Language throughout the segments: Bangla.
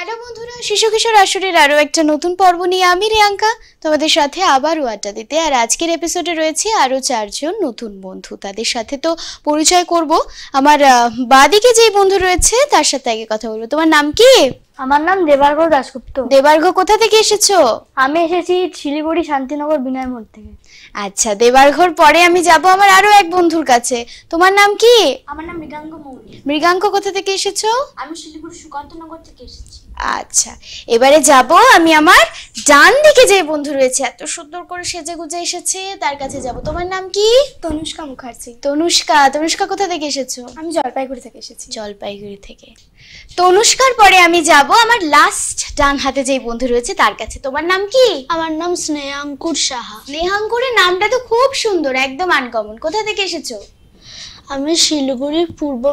হ্যালো বন্ধুরা, শিশু কিশোর আসরের আরো একটা নতুন পর্ব নিয়ে আমি রিয়াঙ্কা তোমাদের সাথে আবারও আড্ডা দিতে। আর আজকের এপিসোডে রয়েছে আরো 4জন নতুন বন্ধু, তাদের সাথে তো পরিচয় করব। আমার বাদিকে যেই বন্ধু রয়েছে তার সাথে আগে কথা বলবো। তোমার নাম কি? আমার নাম দেবার্ঘ দাশগুপ্ত। দেবার্ঘ, কোথা থেকে এসেছো? আমি এসেছি শিলিগুড়ি শান্তিনগর বিনয় মোড় থেকে। আচ্ছা, দেবার্ঘর পরে আমি যাব আমার আরো এক বন্ধুর কাছে। তোমার নাম কি? আমার নাম মৃগাঙ্ক মৌলি। মৃগাঙ্ক, কোথা থেকে এসেছো? আমি শিলিগুড়ি সুকান্তনগর থেকে এসেছি। আচ্ছা, এবারে যাব আমি আমার ডান দিকে যে বন্ধু রয়েছে, এত সুন্দর করে সেজে গুজে এসেছে, তার কাছে যাব। তোমার নাম কি? তনুষ্কা মুখার্জি। তনুষ্কা কোথা থেকে এসেছো? আমি জলপাইগুড়ি থেকে এসেছি। জলপাইগুড়ি থেকে। তনুষ্কার পরে আমি যাব আমার লাস্ট ডান হাতে যেই বন্ধু রয়েছে তার কাছে। তোমার নাম কি? আমার নাম স্নেহাঙ্কুর সাহা। স্নেহাঙ্কুরের নামটা তো খুব সুন্দর, একদম আনকমন। কোথা থেকে এসেছো? আমি শিলিগুড়ির পূর্ব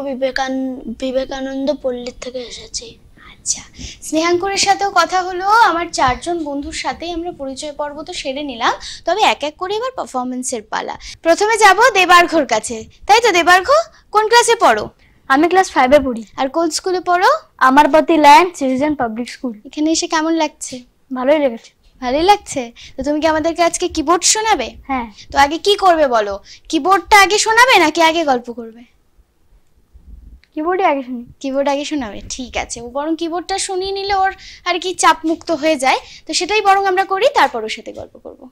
বিবেকানন্দ পল্লী থেকে এসেছি। আচ্ছা, স্নেহাঙ্কুরের সাথেও কথা হলো। আমার 4জন বন্ধুর সাথেই আমরা পরিচয় পর্ব তো সেরে নিলাম, তবে এক এক করে এবার পারফরমেন্সের পালা। প্রথমে যাব দেবার্ঘর কাছে, তাই তো? দেবার্ঘ, কোন ক্লাসে পড়ো? আমি ক্লাস 5-এ পড়ি। আর কোন স্কুলে পড়ো? আমারপতি ল্যান্ড সিটিজেন পাবলিক স্কুল। এখানে এসে কেমন লাগছে? ভালোই লেগেছে। ভালোই লাগছে। তো তুমি কি আমাদেরকে আজকে কিবোর্ড শোনাবে? হ্যাঁ। তো আগে কি করবে বলো? কিবোর্ডটা আগে শোনাবে নাকি আগে গল্প করবে? কিবোর্ডই আগে শুনি। কিবোর্ড আগে শোনাবে, ঠিক আছে। ও বরং কিবোর্ডটা শুনিয়ে নিলে ওর আর কি চাপ মুক্ত হয়ে যায়, তো সেটাই বরং আমরা করি, তারপর ওর সাথে গল্প করব।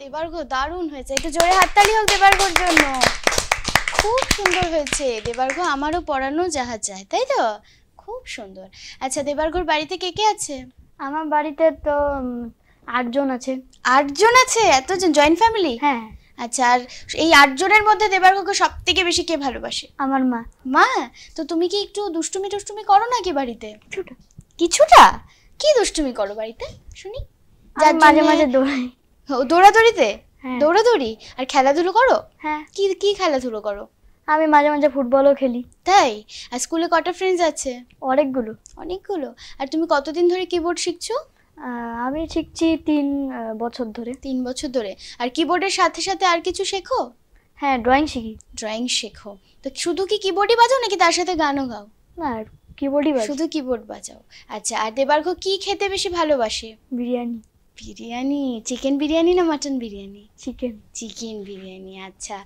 দেবার্ঘ, দারুণ হয়েছে। একটু জোরে হাততালি হোক দেবার্ঘর জন্য। খুব সুন্দর হয়েছে দেবার্ঘ, আমারও পড়ানো যাহা চায়, তাই তো? খুব সুন্দর। আচ্ছা, দেবার্ঘর বাড়িতে কে কে আছে? আমার বাড়িতে তো 8 জন আছে। 8 জন আছে? এতজন, জয়েন্ট ফ্যামিলি? হ্যাঁ। আচ্ছা, আর এই 8 জনের মধ্যে দেবার্ঘকে সব থেকে বেশি কে ভালোবাসে? আমার মা। মা? তো তুমি কি একটু দুষ্টুমি করো নাকি বাড়িতে? কিছুটা। কিছুটা? কি দুষ্টুমি করো বাড়িতে শুনি? মাঝে মাঝে দৌড়াই। দৌড়াদৌড়িতে? হ্যাঁ। দৌড়াদৌড়ি আর খেলাধুলো করো? হ্যাঁ। কি কি খেলাধুলো করো? আমি মাঝে মাঝে ফুটবলও খেলি। তাই? আর স্কুলে কটা ফ্রেন্ডস আছে? অনেকগুলো। অনেকগুলো। আর তুমি কতদিন ধরে কিবোর্ড শিখছো? আমি শিখছি 3 বছর ধরে। 3 বছর ধরে। আর কিবোর্ডের সাথে সাথে আর কিছু শেখো? হ্যাঁ, ড্রয়িং শিখি। ড্রয়িং শেখো। তো শুধু কি কিবোর্ডই বাজাও নাকি তার সাথে গানও গাও? না, কিবোর্ডই বাজাই। শুধু কিবোর্ড বাজাও। আচ্ছা, আর দেবার্ঘ কি খেতে বেশি ভালোবাসে? বিরিয়ানি। বিরিয়ানি? চিকেন বিরিয়ানি না mutton biryani? Chicken. Chicken biryani. আচ্ছা,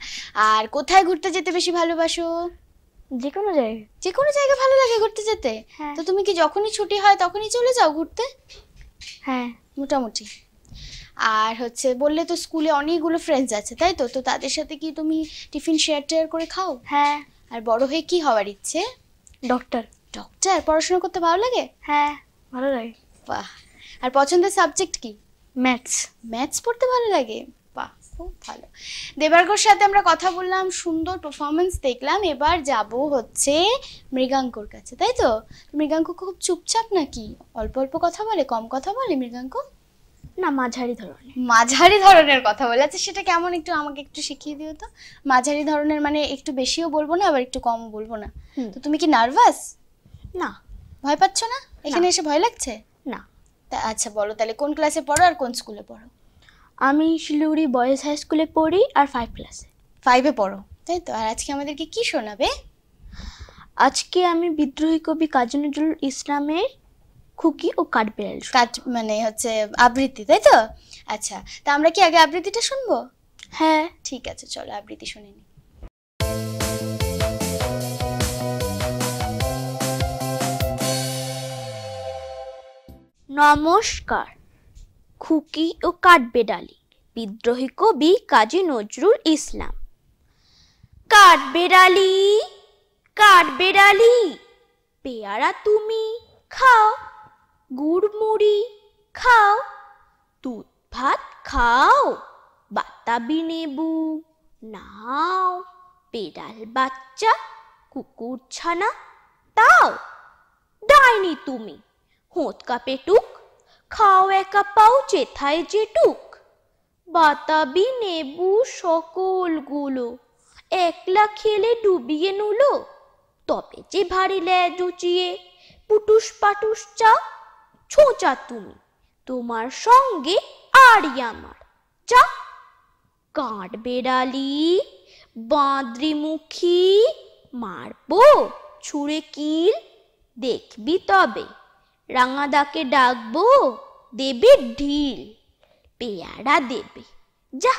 আর কোথায় ঘুরতে যেতে বেশি ভালোবাসো? যে কোনো জায়গায়। যে কোনো জায়গা ভালো লাগে ঘুরতে যেতে? হ্যাঁ। তো তুমি কি যখনই ছুটি হয় তখনই চলে যাও ঘুরতে? হ্যাঁ। মোটামুটি। আর হচ্ছে বললে তো স্কুলে অনেকগুলো ফ্রেন্ডস আছে, তাই তো? তো তাদের সাথে কি তুমি টিফিন শেয়ার করে খাও? হ্যাঁ। আর বড় হয়ে কি হওয়ার ইচ্ছে? ডক্টর। ডক্টর? পড়াশোনা করতে ভালো লাগে? হ্যাঁ, ভালো লাগে। বাহ। আর পছন্দের সাবজেক্ট কি? ম্যাথস। ম্যাথস পড়তে ভালো লাগে? বাহ, খুব ভালো। দেবার্গর সাথে আমরা কথা বললাম, সুন্দর পারফরমেন্স দেখলাম। এবার যাব হচ্ছে মৃগাঙ্কর কাছে, তাই তো? মৃগাঙ্ক খুব চুপচাপ নাকি? অল্প অল্প কথা বলে, কম কথা বলে মৃগাঙ্ক? না, মাঝারি ধরনের। মাঝারি ধরনের কথা বলে। আচ্ছা, সেটা কেমন একটু আমাকে একটু শিখিয়ে দিও তো। মাঝারি ধরনের মানে একটু বেশিও বলবো না, আবার একটু কমও বলবো না। তো তুমি কি নার্ভাস? না। ভয় পাচ্ছ না? এখানে এসে ভয় লাগছে না। তা আচ্ছা, বলো তাহলে কোন ক্লাসে পড়ো আর কোন স্কুলে পড়ো? আমি শিলিগুড়ি বয়েজ হাই স্কুলে পড়ি আর 5 ক্লাসে। 5-এ পড়ো, তাই তো? আর আজকে আমাদেরকে কি শোনাবে? আজকে আমি বিদ্রোহী কবি কাজী নজরুল ইসলামের খুকি ও কাঠবিড়ালি মানে হচ্ছে আবৃত্তি, তাই তো? আচ্ছা, তা আমরা কি আগে আবৃত্তিটা শুনবো? হ্যাঁ। ঠিক আছে, চলো আবৃত্তি শুনে নিই। নমস্কার। খুকি ও কাঠবিড়ালি, বিদ্রোহী কবি কাজী নজরুল ইসলাম। কাঠবিড়ালি, কাঠবিড়ালি, পেয়ারা তুমি খাও, গুড় মুড়ি খাও, দুধ ভাত খাও, বাতাবি নেবু নাও, বেড়াল বাচ্চা কুকুর ছানা তাও, ডাইনি তুমি হোঁতকা পেটুক, খাও একা পাও চেথায় যেটুক, বাতাবি নেবু সকলগুলো একলা খেলে ডুবিয়ে নুলো, তবে যে ভারী ল্যাজ উঁচিয়ে পুটুস পাটুস চাও, ছোঁচা তুমি তোমার সঙ্গে আরই আমার চা। কাঠবিড়ালি, বাঁদরি মুখী, মারবো ছুঁড়ে কিল, দেখবি তবে রাঙাদাকে ডাকবো দেবে ঢিল, পেয়ারা দেবে যা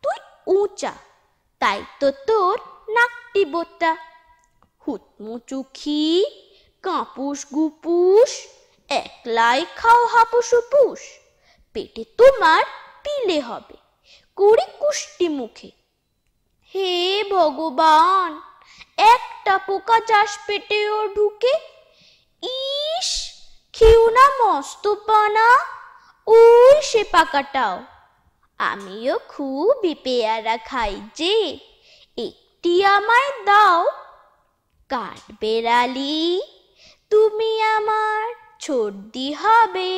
তুই উঁচা, তাই তো তোর নাকটি বোতা, হুতমুচুখি কাপুস গুপুস, একলাই খাও হাপুস উপুস, পেটে তোমার পিলে হবে কুড়ি কুষ্টি মুখে। হে ভগবান, একটা পোকা চাষ পেটেও ঢুকে, ইস খেও না মস্ত পানা, ওই সে পাকাটাও, আমিও খুবই পেয়ারা খাই যে, একটি আমায় দাও। কাঠবিড়ালি, তুমি আমার ছোটদি হবে,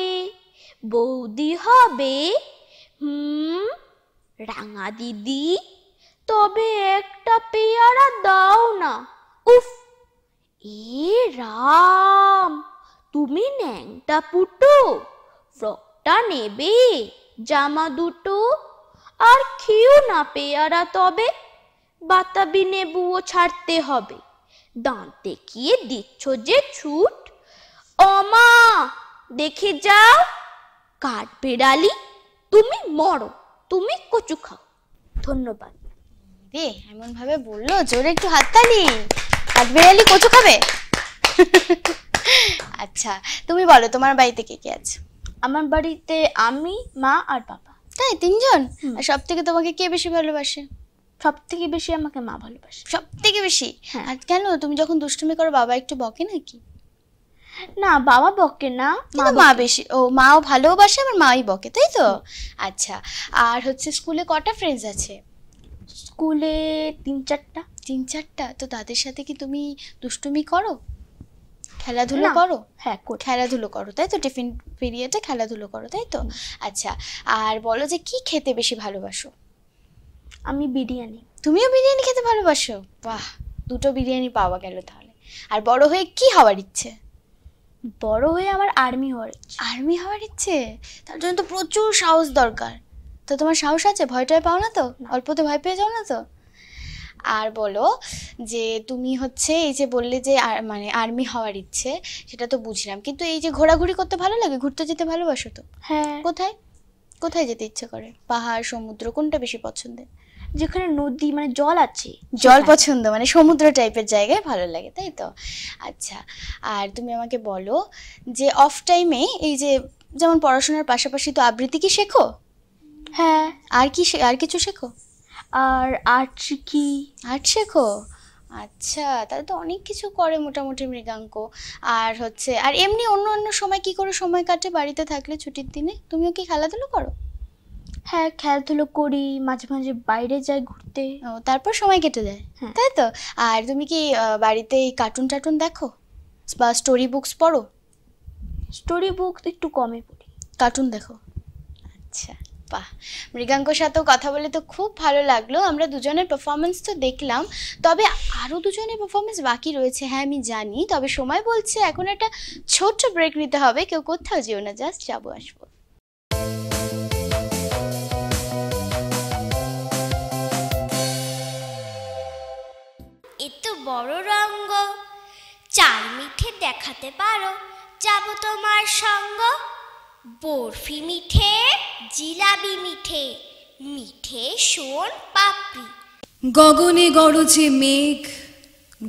বৌদি হবে, রাঙা দিদি, তবে একটা পেয়ারা দাও না। উফ, এ রাম, তুমি ন্যাংটা পুটো, ফ্রকটা নেবে, জামা দুটো, আর খেও না পেয়ারা তবে, বাতাবি নেবুও ছাড়তে হবে, দাঁত দেখিয়ে দিচ্ছ যে ছুট, ওমা দেখে যাও। কাঠবিড়ালি, তুমি মরো, তুমি কচু খাও। ধন্যবাদ। রে এমন ভাবে বললো, জোরে একটু হাততালি। কাঠবিড়ালি কচু খাবে? আচ্ছা, তুমি বলো তোমার বাড়িতে কে কে আছে? আমার বাড়িতে আমি, মা আর বাবা। তাই, 3জন? আর সব থেকে তোমাকে কে বেশি ভালোবাসে? সব থেকে বেশি আমাকে মা ভালোবাসে। সব থেকে বেশি? হ্যাঁ। আর কেন, তুমি যখন দুষ্টুমি করো বাবা একটু বকে নাকি? না, বাবা বকে না, মা বেশি। ও, মাও ভালোবাসে আবার মাই বকে, তাই তো? আচ্ছা, আর হচ্ছে স্কুলে কটা ফ্রেন্ডস আছে? স্কুলে 3-4টা। 3-4টা? তো তাদের সাথে কি তুমি দুষ্টুমি করো, খেলাধুলো করো? হ্যাঁ, খেলাধুলো করো, তাই তো? টিফিন পিরিয়ডে খেলাধুলো করো, তাই তো? আচ্ছা, আর বলো যে কি খেতে বেশি ভালোবাসো? আমি বিরিয়ানি। তুমিও বিরিয়ানি খেতে ভালোবাসো? বাহ, 2টো বিরিয়ানি পাওয়া গেল তাহলে। আর বড় হয়ে কি হওয়ার ইচ্ছে? বড় হয়ে আমার আর্মি হওয়ার ইচ্ছে। আর্মি হওয়ার ইচ্ছে? তার জন্য তো প্রচুর সাহস দরকার। তো তোমার সাহস আছে? ভয় টয় পাও না তো? অল্পতে ভয় পেয়ে যাও না তো? আর বলো যে তুমি হচ্ছে এই যে বললে যে মানে আর্মি হওয়ার ইচ্ছে, সেটা তো বুঝলাম, কিন্তু এই যে ঘোরাঘুরি করতে ভালো লাগে, ঘুরতে যেতে ভালোবাসো তো? হ্যাঁ। কোথায় কোথায় যেতে ইচ্ছে করে? পাহাড়, সমুদ্র, কোনটা বেশি পছন্দের? যেখানে নদী মানে জল আছে, জল পছন্দ, মানে সমুদ্র টাইপের জায়গায় ভালো লাগে, তাই তো? আচ্ছা, আর তুমি আমাকে বলো যে অফ টাইমে এই যে যেমন পড়াশোনার পাশাপাশি তো আবৃত্তি কি শেখো? হ্যাঁ। আর কি আর কিছু শেখো? আর আর্ট শিখি। আর্ট শেখো? আচ্ছা, তাহলে তো অনেক কিছু করে মোটামুটি মৃগাঙ্ক। আর হচ্ছে, আর এমনি অন্য অন্য সময় কি করে সময় কাটে বাড়িতে থাকলে ছুটির দিনে? তুমিও কি খেলাধুলো করো? হ্যাঁ, খেলাধুলো করি, মাঝে মাঝে বাইরে যাই ঘুরতে। ও, তারপর সময় কেটে যায়, হ্যাঁ। তাই তো? আর তুমি কি বাড়িতে কার্টুন টার্টুন দেখো বা স্টোরি বুকস পড়ো? স্টোরি বুক একটু কমই পড়ি, কার্টুন দেখো। আচ্ছা, বাহ, মৃগাঙ্কর সাথেও কথা বলে তো খুব ভালো লাগলো। আমরা দুজনের পারফরমেন্স তো দেখলাম, তবে আরও দুজনের পারফরমেন্স বাকি রয়েছে, হ্যাঁ আমি জানি, তবে সময় বলছে এখন একটা ছোট্ট ব্রেক নিতে হবে। কেউ কোথাও যেও না, জাস্ট যাবো আসবো। এত বড় রঙ্গ, চাল মিঠে দেখাতে পারো, যাবো তোমার সঙ্গ। বরফি মিঠে, জিলাবি মিঠে, মিঠে সোন পাপড়ি। গগনে গরজে মেঘ,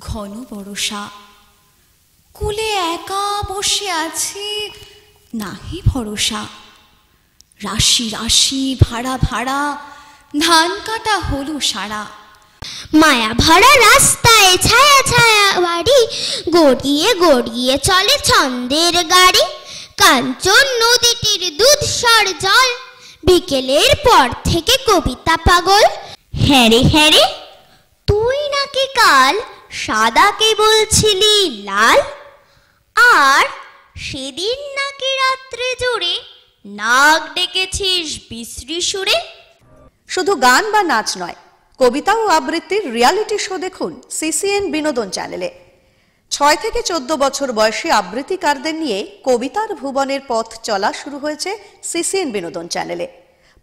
ঘন বরষা, কুলে একা বসে আছে নাহি ভরসা। রাশি রাশি ভাড়া ভাড়া, ধান কাটা হলো সারা। মায়া ভরা রাস্তায় ছায়া ছায়া বাড়ি, গড়িয়ে গড়িয়ে চলে ছন্দের গাড়ি। কাঞ্চন নদীটির দুধসর জল, বিকেলের পর থেকে কবিতা পাগল। হ্যাঁ রে, তুই নাকি কাল সাদাকে বলছিলি লাল, আর সেদিন নাকি রাত্রে জুড়ে নাক ডেকেছিস বিশ্রী সুরে। শুধু গান বা নাচ নয়, কবিতা ও আবৃত্তির রিয়ালিটি শো দেখুন সিসিএন বিনোদন চ্যানেলে। 6 থেকে 14 বছর বয়সী আবৃত্তিকারদের নিয়ে কবিতার ভুবনের পথ চলা শুরু হয়েছে সিসিএন বিনোদন চ্যানেলে।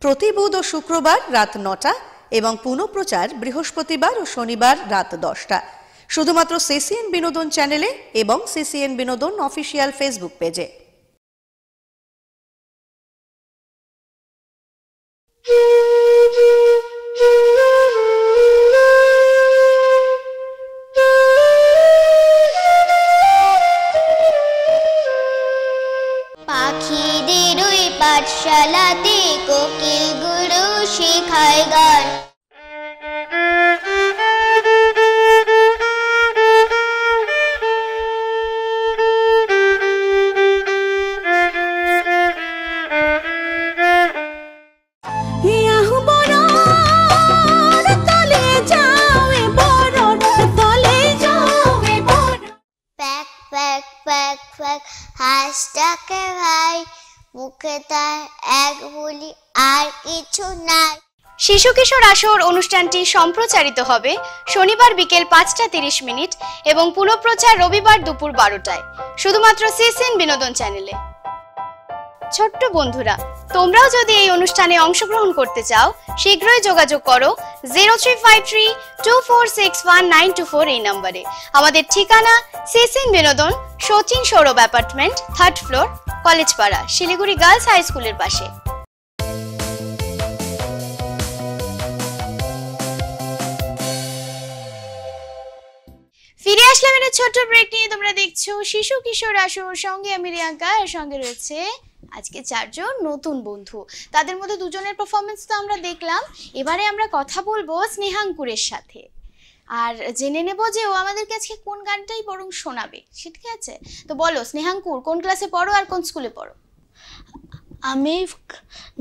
প্রতি বুধ ও শুক্রবার রাত 9টা এবং পুনঃপ্রচার বৃহস্পতিবার ও শনিবার রাত 10টা, শুধুমাত্র সিসিএন বিনোদন চ্যানেলে এবং সিসিএন বিনোদন অফিসিয়াল ফেসবুক পেজে। পাখিদের ওই পাঠশালাতে কোকিল গুরু শেখায় গান। প্যাক প্যাক প্যাক প্যাক হাঁসটাকে ভাই, মুখে তার এক বলি আর কিছু নাই। শিশু কিশোর আসর অনুষ্ঠানটি সম্প্রচারিত হবে শনিবার বিকেল 5:30 এবং পুনঃপ্রচার রবিবার দুপুর 12টায়, শুধুমাত্র সিসিএন বিনোদন চ্যানেলে। ছোট্ট বন্ধুরা, তোমরাও যদি এই অনুষ্ঠানে অংশগ্রহণ করতে চাও, শীঘ্রই যোগাযোগ করো 03532461 এই নম্বরে। আমাদের ঠিকানা CCN Binodan, Sachin Sourav apartment, 3rd floor, কলেজপাড়া, শিলিগুড়ি গার্লস হাই স্কুলের পাশে। ফিরে আসলাম একটা ছোট্ট ব্রেক নিয়ে। তোমরা দেখছো শিশু কিশোর আসর, সঙ্গে আমি রিয়াঙ্কা, এর সঙ্গে রয়েছে আজকে 4 জন নতুন বন্ধু। তাদের মধ্যে 2 জনের পারফরমেন্স তো আমরা দেখলাম, এবারে আমরা কথা বলবো স্নেহাঙ্কুরের সাথে, আর জেনে নেব যে ও আমাদেরকে আজকে কোন গানটাই বরং শোনাবে, ঠিক আছে? তো বলো স্নেহাঙ্কুর, কোন ক্লাসে পড়ো আর কোন স্কুলে পড়ো? আমি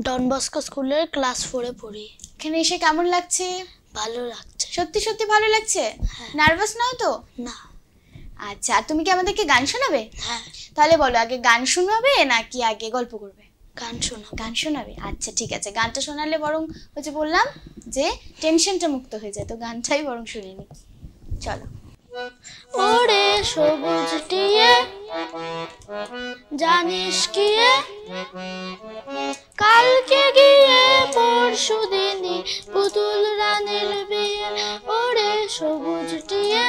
ডন বস্কো স্কুলের ক্লাস 4-এ পড়ি। এখানে এসে কেমন লাগছে? ভালো লাগছে। সত্যি সত্যি ভালো লাগছে? নার্ভাস নও তো? না। আচ্ছা, আর তুমি কি আমাদেরকে গান শোনাবে? হ্যাঁ। তাহলে বলো, আগে গান শোনাবে নাকি আগে গল্প করবে? গান শোনা। গান শোনাবে? আচ্ছা ঠিক আছে, গানটা শোনালে বরং ওই যে বললাম যে টেনশনটা মুক্ত হয়ে যায়, তো গানটাই বরং শুনে নি। চলো। ওরে সবুজ টিয়ে জানিস কি, কালকে গিয়ে পরশু দিনই পুতুল রানীর বিয়ে। ওরে সবুজ টিয়ে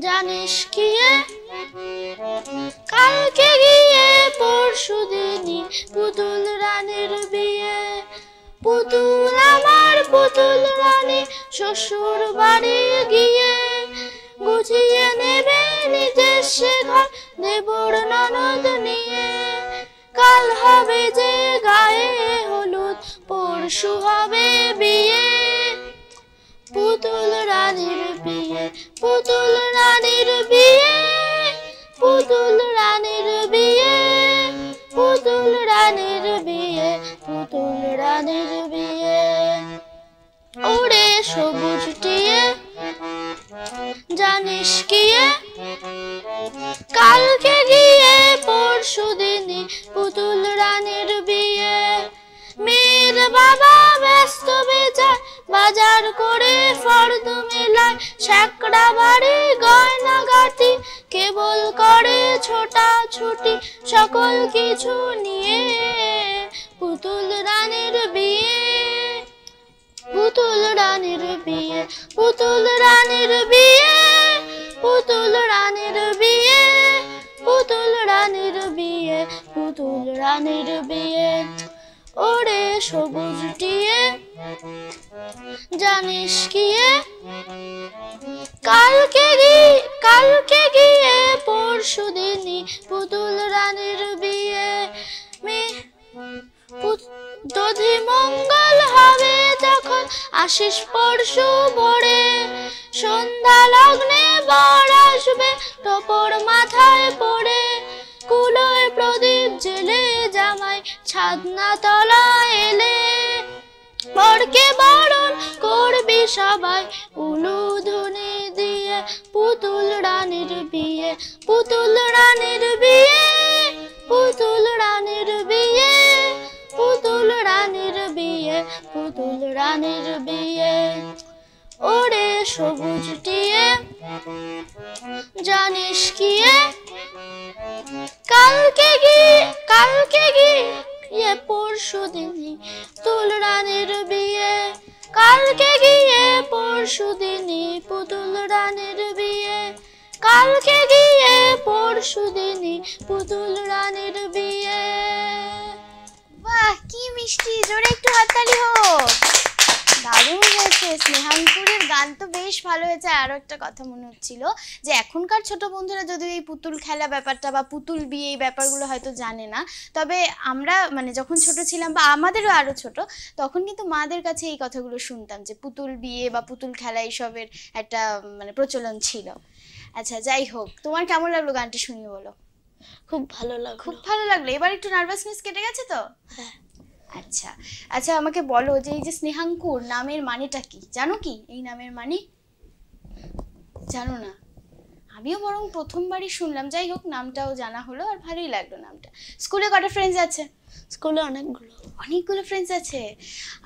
জানিস কি, কালকে গিয়ে পরশু দিনই পুতুল রানীর বিয়ে। পুতুল আমার পুতুল রানী শ্বশুর বাড়ি গিয়ে গুছিয়ে নেবে নিজের সে ঘর দেবর ননদ নিয়ে। কাল হবে যে গায়ে হলুদ, পরশু হবে বিয়ে, পুতুল রানীর বিয়ে, পুতুল রানীর বিয়ে, পুতুল রানীর বিয়ে, পুতুল রানীর বিয়ে, পুতুল রানীর বিয়ে। ওরে সবুজ টিয়ে জানিস কিয়ে, কালকে গিয়ে পরশু দিনই পুতুল রানীর বিয়ে। মেয়ের বাবা ব্যস্ত বেজায় বাজার করে ফর্দ মেলায়, শ্যাকড়া বাড়ি গয়না গাটি কেবল করে ছোটাছুটি, সকল কিছু নিয়ে পুতুল রানীর বিয়ে, পুতুল রানীর বিয়ে, পুতুল রানীর বিয়ে, পুতুল রানীর বিয়ে, পুতুল রানীর বিয়ে, পুতুল রানীর বিয়ে। ওরে সবুজ টিয়ে জানিস কিয়ে, কালকে গিয়ে পরশু দিনই পুতুল রানীর বিয়ে। দধি মঙ্গল হবে যখন আসিস পরশু ভোরে, সন্ধ্যা লগ্নে বর আসবে টোপর মাথায় পড়ে, কুলোয় প্রদীপ জেলে জামাই ছাদনা তলা এলে, বরকে বরণ করবি সবাই উলুধ্বনি দিয়ে, পুতুল রানীর বিয়ে, পুতুল রানীর বিয়ে, পুতুল রানীর বিয়ে, পুতুল রানীর বিয়ে, পুতুল রানীর বিয়ে। ওরে সবুজ টিয়ে জানিস কিয়ে, কালকে গিয়ে পরশু দিনই পুতুল রানীর বিয়ে, কালকে গিয়ে পরশু দিনই পুতুল রানীর বিয়ে, কালকে গিয়ে পরশু দিনই পুতুল রানীর বিয়ে। বাহ, কি মিষ্টি! জোরে একটু হাততালি হোক। দারুণ হয়েছে। স্নেহাঙ্কুরের গান তো বেশ ভালো হয়েছে। আরো একটা কথা মনে হচ্ছিল যে এখনকার ছোট বন্ধুরা যদিও এই পুতুল খেলা ব্যাপারটা বা পুতুল বিয়ে এই ব্যাপারগুলো হয়তো জানে না, তবে আমরা মানে যখন ছোট ছিলাম বা আমাদেরও আরো ছোট, তখন কিন্তু মাদের কাছে এই কথাগুলো শুনতাম যে পুতুল বিয়ে বা পুতুল খেলা এইসবের একটা মানে প্রচলন ছিল। আচ্ছা, যাই হোক, তোমার কেমন লাগলো গানটা শুনিয়ে বলো। খুব ভালো লাগলো। খুব ভালো লাগলো। এবার একটু নার্ভাসনেস কেটে গেছে তো? হ্যাঁ। আচ্ছা আচ্ছা, আমাকে বলো যে এই যে স্নেহাঙ্কুর নামের মানেটা কি, জানো কি এই নামের মানে? জানো না? আমিও বরং প্রথমবারই শুনলাম। যাই হোক, নামটাও জানা হলো আর ভালোই লাগলো নামটা। স্কুলে কটা ফ্রেন্ডস আছে? স্কুলে অনেকগুলো। অনেকগুলো ফ্রেন্ডস আছে।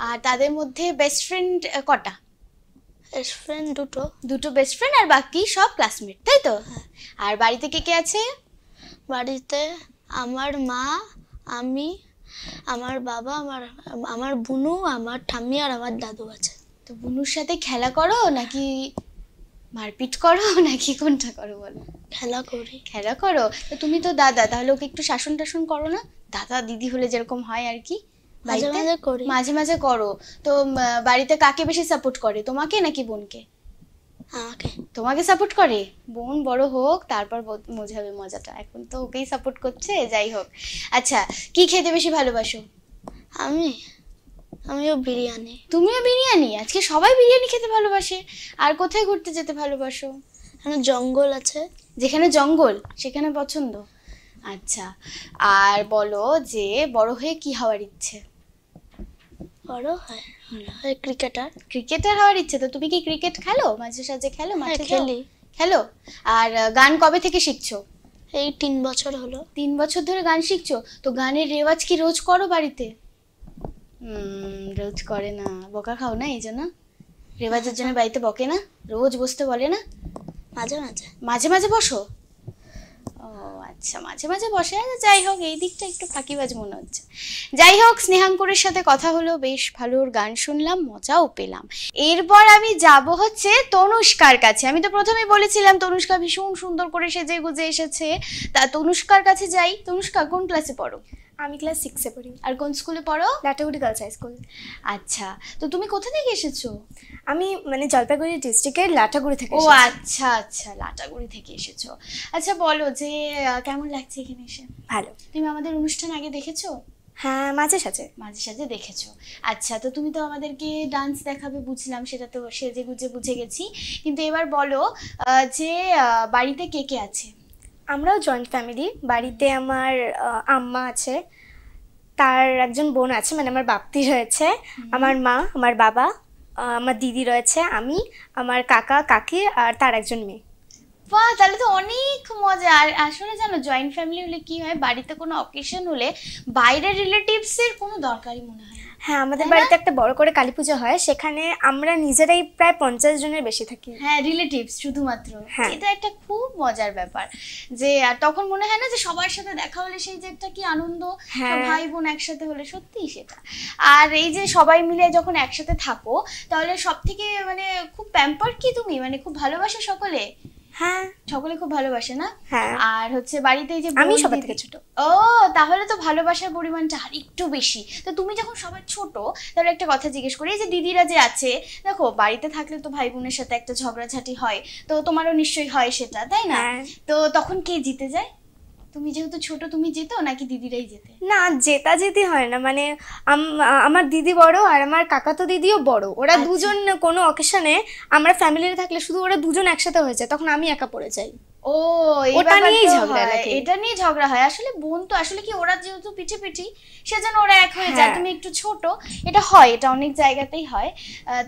আর তাদের মধ্যে বেস্ট ফ্রেন্ড কটা? বেস্ট ফ্রেন্ড দুটো। দুটো বেস্ট ফ্রেন্ড আর বাকি সব ক্লাসমেট, তাই তো? আর বাড়িতে কে কে আছে? বাড়িতে আমার মা, আমি, আমার বাবা, আমার বুনু, আমার ঠাম্মি আর আমার দাদু আছে। তো বুনুর সাথে খেলা করো নাকি মারপিট করো নাকি কোনটা করো বলো? খেলা করি। খেলা করো? তো তুমি তো দাদা, তাহলে ওকে একটু শাসন টাসন করো না? দাদা দিদি হলে যেরকম হয় আর কি। মাঝে মাঝে করি। মাঝে মাঝে করো। তো বাড়িতে কাকে বেশি সাপোর্ট করে, তোমাকে নাকি বোনকে? আমাকে। তোমাকে সাপোর্ট করে? বোন বড় হোক তারপর বোঝাবে মজাটা, এখন তো ওকেই সাপোর্ট করছে। যাই হোক, আচ্ছা, কি খেতে বেশি ভালোবাসো? আমিও বিরিয়ানি। তুমিও বিরিয়ানি? আজকে সবাই বিরিয়ানি খেতে ভালোবাসে। আর কোথায় ঘুরতে যেতে ভালোবাসো? এখানে জঙ্গল আছে। যেখানে জঙ্গল সেখানে পছন্দ। আচ্ছা, আর বলো যে বড় হয়ে কি হওয়ার ইচ্ছে? বড় হয় ক্রিকেটার। ক্রিকেটার হওয়ার ইচ্ছে? তো তুমি কি ক্রিকেট খেলো? মাঝে সাঝে খেলো? মাঠে খেলি। খেলো? আর গান কবে থেকে শিখছো? এই 3 বছর হলো। 3 বছর ধরে গান শিখছো? তো গানের রেওয়াজ কি রোজ করো বাড়িতে? রোজ করে না, বকা খাও না এই জন্য? রেওয়াজের জন্য বাড়িতে বকে না? রোজ বসতে বলে না? মাঝে মাঝে। মাঝে মাঝে বসো? ও আচ্ছা, মাঝে মাঝে বসে। যাই হোক, এই দিকটা একটু ফাঁকিবাজ মনে হচ্ছে। যাই হোক, স্নেহাঙ্কুরের সাথে কথা হলো, বেশ ভালো, ওর গান শুনলাম, মজাও পেলাম। এরপর আমি যাব হচ্ছে তনুষ্কার কাছে। আমি তো প্রথমেই বলেছিলাম তনুষ্কা ভীষণ সুন্দর করে সেজে গুজে এসেছে, তা তনুষ্কার কাছে যাই। তনুষ্কা কোন ক্লাসে পড়ো? আমি ক্লাস 6-এ পড়ি। আর কোন স্কুলে পড়ো? Lataguri girls high school. আচ্ছা, তো তুমি কোথা থেকে এসেছো? আমি মানে জলপাইগুড়ি ডিস্ট্রিক্টের লাটাগুড়ি থেকে ও এসেছি। আচ্ছা আচ্ছা, লাটাগুড়ি থেকে এসেছো। আচ্ছা বলো যে কেমন লাগছে এখানে এসে? ভালো। তুমি আমাদের অনুষ্ঠান আগে দেখেছো? হ্যাঁ, মাঝে সাঝে দেখেছো। আচ্ছা, তো তুমি তো আমাদেরকে ডান্স দেখাবে বুঝলাম, সেটা তো সেজে গুজে বুঝে গেছি, কিন্তু এবার বলো যে বাড়িতে কে কে আছে? আমরাও জয়েন্ট ফ্যামিলি। বাড়িতে আমার আম্মা আছে, তার একজন বোন আছে, মানে আমার বাপ্তি রয়েছে, আমার মা, আমার বাবা, আমার দিদি রয়েছে, আমি, আমার কাকা কাকি আর তার একজন মেয়ে। বাহ, তাহলে তো অনেক মজা। আর আসলে জানো, জয়েন্ট ফ্যামিলি হলে কি হয়, বাড়িতে কোনো অকেশন হলে বাইরের রিলেটিভসের কোনো দরকারই মনে হয় না। হ্যাঁ, আমাদের বাড়িতে একটা বড় করে কালী পুজো হয়, সেখানে আমরা নিজেরাই প্রায় 50 জনের বেশি থাকি। হ্যাঁ, রিলেটিভস শুধুমাত্র। হ্যাঁ। এটা একটা খুব মজার ব্যাপার যে আর তখন মনে হয় না যে সবার সাথে দেখা হলে সেই যে একটা কি আনন্দ, সব ভাই বোন একসাথে হলে, সত্যিই সেটা। আর এই যে সবাই মিলে যখন একসাথে থাকো, তাহলে সব থেকে মানে খুব প্যাম্পার কি তুমি, মানে খুব ভালোবাসে সকলে? হ্যাঁ, সকলে খুব ভালোবাসে না? হ্যাঁ। আর হচ্ছে বাড়িতে এই যে আমি বোন, সবার দিদি- থেকে ছোট। ও, তাহলে তো ভালোবাসার পরিমাণটা আর একটু বেশি। তো তুমি যখন সবার ছোট, তাহলে একটা কথা জিজ্ঞেস করি, এই যে দিদিরা যে আছে, দেখো বাড়িতে থাকলে তো ভাই বোনের সাথে একটা ঝগড়াঝাটি হয়, তো তোমারও নিশ্চয়ই হয় সেটা, তাই না? হ্যাঁ। তো তখন কে জিতে যায়? তুমি যেহেতু ছোট, তুমি যেতো নাকি দিদিরাই যেতে? না, জেতাজেতি হয় না, মানে আমার দিদি বড় আর আমার কাকাতো দিদিও বড়, ওরা দুজন কোনো অকেশনে, আমরা ফ্যামিলিতে থাকলে শুধু ওরা দুজন একসাথে হয়ে যায়, তখন আমি একা পড়ে যাই। ও, এই ওটা ব্যাপারটা নিয়েই ঝগড়া হয়, নাকি? এটা নিয়ে ঝগড়া হয়। আসলে বোন তো আসলে কি, ওরা যেহেতু পিঠি সেজন্য ওরা এক হয়ে যায়, হ্যাঁ। তুমি একটু ছোট, এটা হয়, এটা অনেক জায়গাতেই হয়।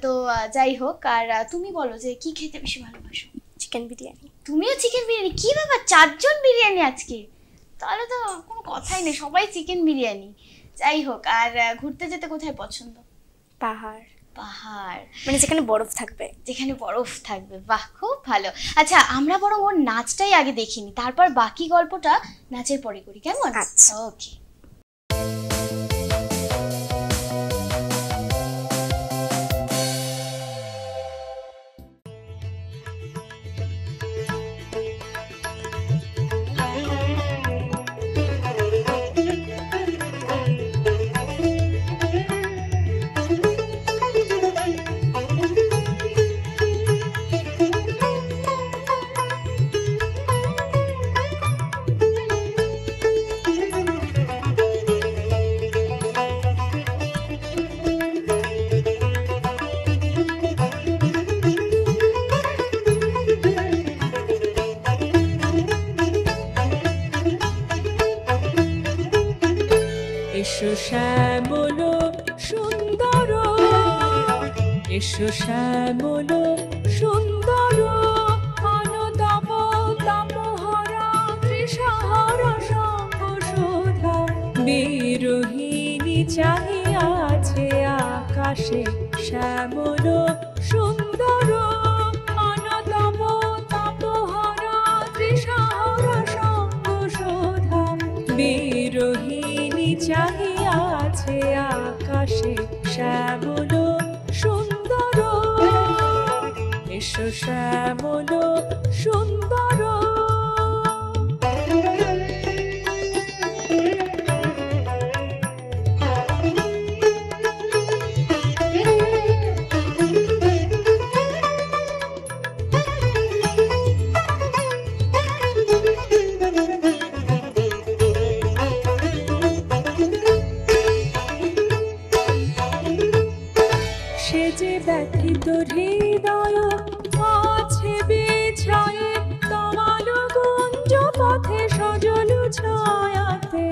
তো যাই হোক, আর তুমি বলো যে কি খেতে বেশি ভালোবাসো? চিকেন বিরিয়ানি। তুমিও চিকেন বিরিয়ানি? কি ব্যাপার, 4 জন বিরিয়ানি আজকে? তাহলে তো কোনো কথাই নেই, সবাই চিকেন বিরিয়ানি। যাই হোক, আর ঘুরতে যেতে কোথায় পছন্দ? পাহাড়। পাহাড়, মানে যেখানে বরফ থাকবে। যেখানে বরফ থাকবে। বাহ, খুব ভালো। আচ্ছা, আমরা বরং ওর নাচটাই আগে দেখিনি, তারপর বাকি গল্পটা নাচের পরে করি, কেমন? আচ্ছা। ওকে। এসো শ্যামল সুন্দর, এসো শ্যামল সুন্দর, অনতম তপহরা ত্রিশহর সঙ্গ শোধা, বিরোহিণী চাহিয়াছে আকাশে শ্যামল সুন্দর, অনতম তপহরা ত্রিশহর সঙ্গ শোধা, বিরোহিণী চাহিয়াছে আকাশে শ্যামল সুন্দর, এসো শ্যামল সুন্দর। সে যে ব্যথিত হৃদয় আছে বিছায়ে, তমাল কুঞ্জ পথে সজল ছায়াতে,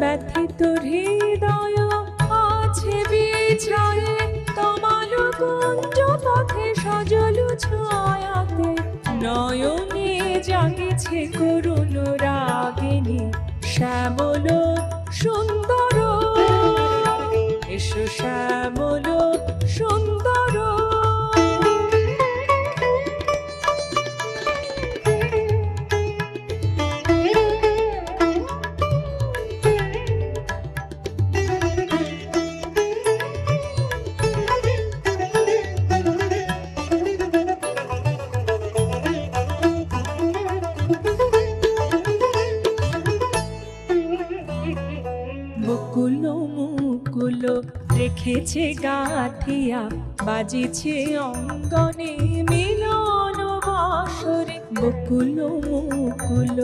ব্যথিত হৃদয় আছে বিছায়ে, তমাল কুঞ্জ পথে সজল ছায়াতে, নয়নে জাগেছে করুণ রাগিনী শ্যামল সুন্দর, এসো শ্যামল সুন্দর। রেখেছে গাথিয়া বাজিছে অঙ্গনে মিলন বাসরে বকুল মুকুল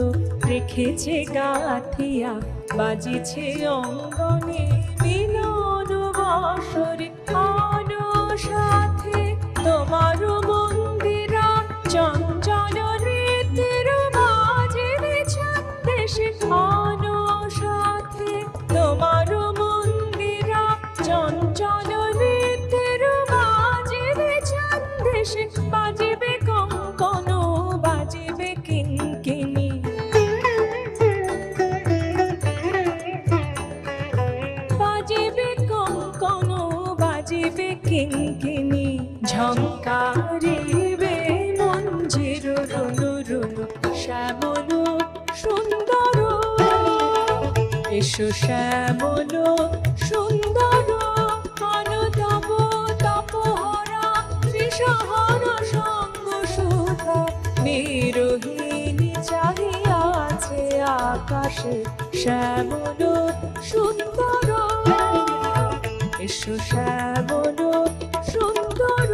রেখেছে গাথিয়া বাজিছে অঙ্গনে মিলন বাসরে আনো সাথে তোমার মন্দিরা চঞ্চল নৃত্যের বাজিবে ছন্দেশে আনো সাথে তোমার মন্দিরা চঞ্চল নৃত্যের বাজিবে ছন্দেশে বাজিবে কঙ্কন বাজিবে কিঙ্কিণী বাজিবে কঙ্কন বাজিবে কিঙ্কিণী ঝঙ্কারিবে মঞ্জির রুনু রুনু শ্যামল সুন্দর এসো শ্যামল সুন্দর অনুতপ তপহরা ত্রিশহর সঙ্গ সুধা নিরোহিণী চাহিয়াছে আকাশে শ্যামল সুন্দর এসো শ্যামল সুন্দর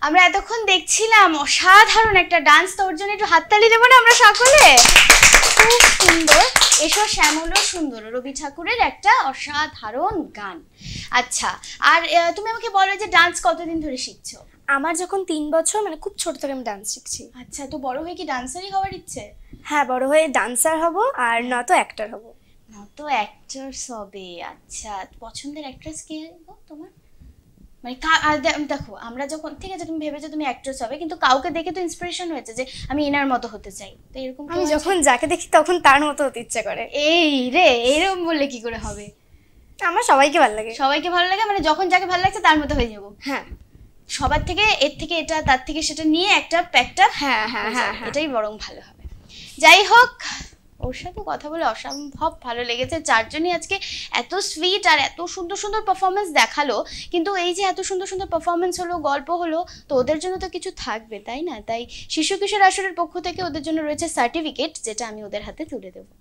আমরা এতক্ষণ দেখছিলাম অসাধারণ একটা ডান্স, তো ওর জন্য একটু হাততালি দেবো না আমরা সকলে? খুব সুন্দর। এসো শ্যামল সুন্দর রবি ঠাকুরের একটা অসাধারণ গান। আচ্ছা, আর তুমি আমাকে বলো যে ডান্স কতদিন ধরে শিখছো? আমার যখন 3 বছর, মানে খুব ছোট থেকে আমি ডান্স শিখছি। আচ্ছা, তো বড় হয়ে কি ডান্সারই হওয়ার ইচ্ছে? হ্যাঁ, বড় হয়ে ডান্সার হব, আর নয়তো অ্যাক্টর হব। নয়তো অ্যাক্টরস হবে। আচ্ছা, পছন্দের অ্যাক্ট্রেস কে গো তোমার? মানে দেখো, আমরা যখন, ঠিক আছে তুমি ভেবেছো তুমি অ্যাক্ট্রেস হবে, কিন্তু কাউকে দেখে তো ইন্সপিরেশন হয়েছে যে আমি এনার মতো হতে চাই, তো এরকম আমি যখন যাকে দেখি তখন তার মতো হতে ইচ্ছে করে। এই রে, এরকম বললে কি করে হবে? আমার সবাইকে ভালো লাগে। সবাইকে ভালো লাগে মানে যখন যাকে ভালো লাগছে তার মতো হয়ে যাবো? হ্যাঁ, সবার থেকে এর থেকে এটা, তার থেকে সেটা নিয়ে একটা হ্যাঁ হ্যাঁ হ্যাঁ, এটাই বরং ভালো হবে। যাই হোক, ওর সাথে কথা বলে অসম্ভব ভালো লেগেছে। চারজনই আজকে এত সুইট আর এত সুন্দর সুন্দর পারফরমেন্স দেখালো, কিন্তু এই যে এত সুন্দর সুন্দর পারফরমেন্স হলো, গল্প হলো, তো ওদের জন্য তো কিছু থাকবে, তাই না? তাই শিশু কিশোর আসরের পক্ষ থেকে ওদের জন্য রয়েছে সার্টিফিকেট, যেটা আমি ওদের হাতে তুলে দেবো।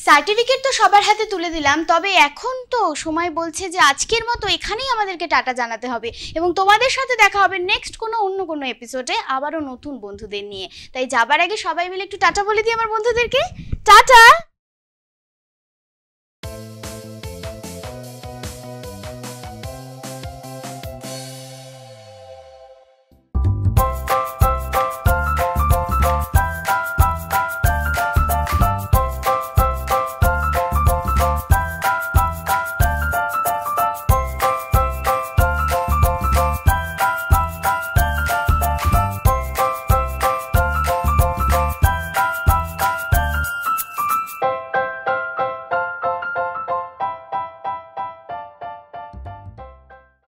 সার্টিফিকেট তো সবার হাতে তুলে দিলাম, তবে এখন তো সময় বলছে যে আজকের মতো এখানেই আমাদেরকে টাটা জানাতে হবে, এবং তোমাদের সাথে দেখা হবে নেক্সট অন্য কোনো এপিসোডে আবারও নতুন বন্ধুদের নিয়ে। তাই যাবার আগে সবাই মিলে একটু টাটা বলে দিই আমার বন্ধুদেরকে। টাটা।